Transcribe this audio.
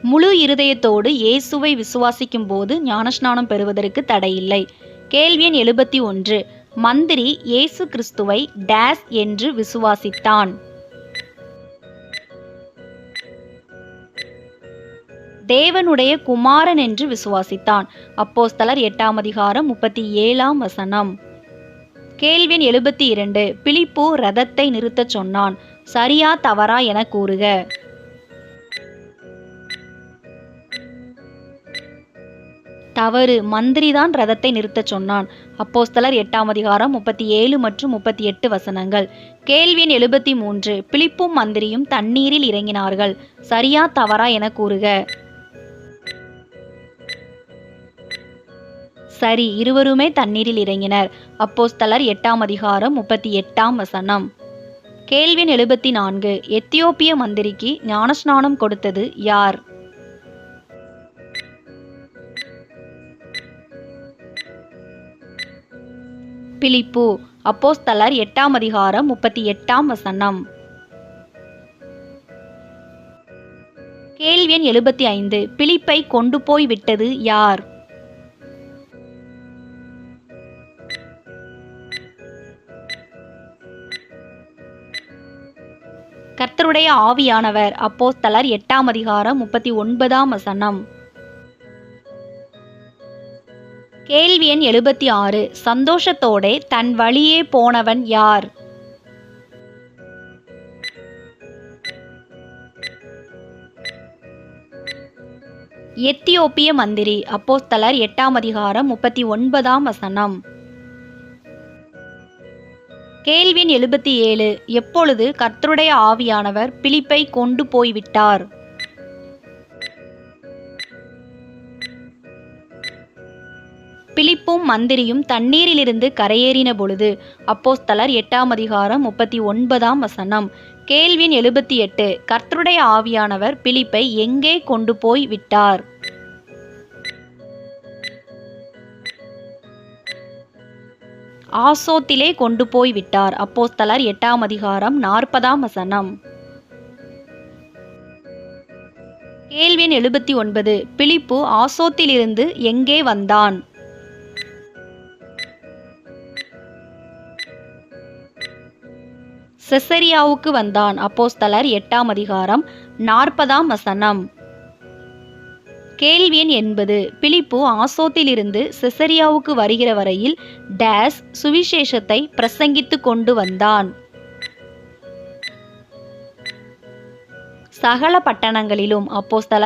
முழு இருதயத்தோடு இயேசுவை விசுவாசிக்கும் போது ஞானஸ்நானம் பெறுவதற்கு தடையில்லை. கேள்வி எண் 71. மந்திரி இயேசு கிறிஸ்துவை டேஸ் என்று விசுவாசித்தான். தேவனுடைய குமாரன் என்று விசுவாசித்தான். அப்போஸ்தலர் 8:37. கேள்வி எண் 72. பிலிப்பு ரதத்தை நிறுத்தச் சொன்னான். சரியா தவறா என கூறுக. தவறு. மந்திரிதான் ரதத்தை நிறுத்தச் சொன்னான். அப்போஸ்தலர் 8:37 மற்றும் 38. கேள்வி எண் 73. பிலிப்பும் மந்திரியும் தண்ணீரில் இறங்கினார்கள். சரியா தவறா என கூறுக. சரி, இருவருமே தண்ணீரில் இறங்கினர். அப்போஸ்தலர் 8:38. கேள்வி எண் 74. எத்தியோப்பிய மந்திரிக்கு ஞானஸ்நானம் கொடுத்தது யார்? பிலிப்பு. அப்போஸ்தலர் 8:38. கேள்வி எண் 75. பிலிப்பை கொண்டு போய் விட்டது யார்? கர்த்தருடைய ஆவியானவர். அப்போஸ்தலர் 8:39. கேள்வி எண் 76. சந்தோஷத்தோடே தன் வழியே போனவன் யார்? எத்தியோப்பிய மந்திரி. அப்போஸ்தலர் 8:39. கேள்வி எண் 77. எப்பொழுது கர்த்தருடைய ஆவியானவர் பிலிப்பை கொண்டு போய்விட்டார்? பிலிப்பும் மந்திரியும் தண்ணீரிலிருந்து கரையேறின பொழுது. அப்போஸ்தலர் 8:39. கேள்வி எண் 78. கர்த்தருடைய ஆவியானவர் பிலிப்பை எங்கே கொண்டு போய் விட்டார்? ஆசோத்திலே கொண்டு போய் விட்டார். அப்போஸ்தலர் 8:40. கேள்வி எண் 79. பிலிப்பு ஆசோத்திலிருந்து எங்கே வந்தான்? செசரியாவுக்கு வந்தான். அப்போஸ்தலர் 8:40. கேள்வி எண் 80. பிலிப்பு ஆசோத்திலிருந்து செசரியாவுக்கு வருகிற வரையில் டேஸ் சுவிசேஷத்தை பிரசங்கித்து கொண்டு வந்தான். சகல பட்டணங்களிலும். அப்போஸ்தலர்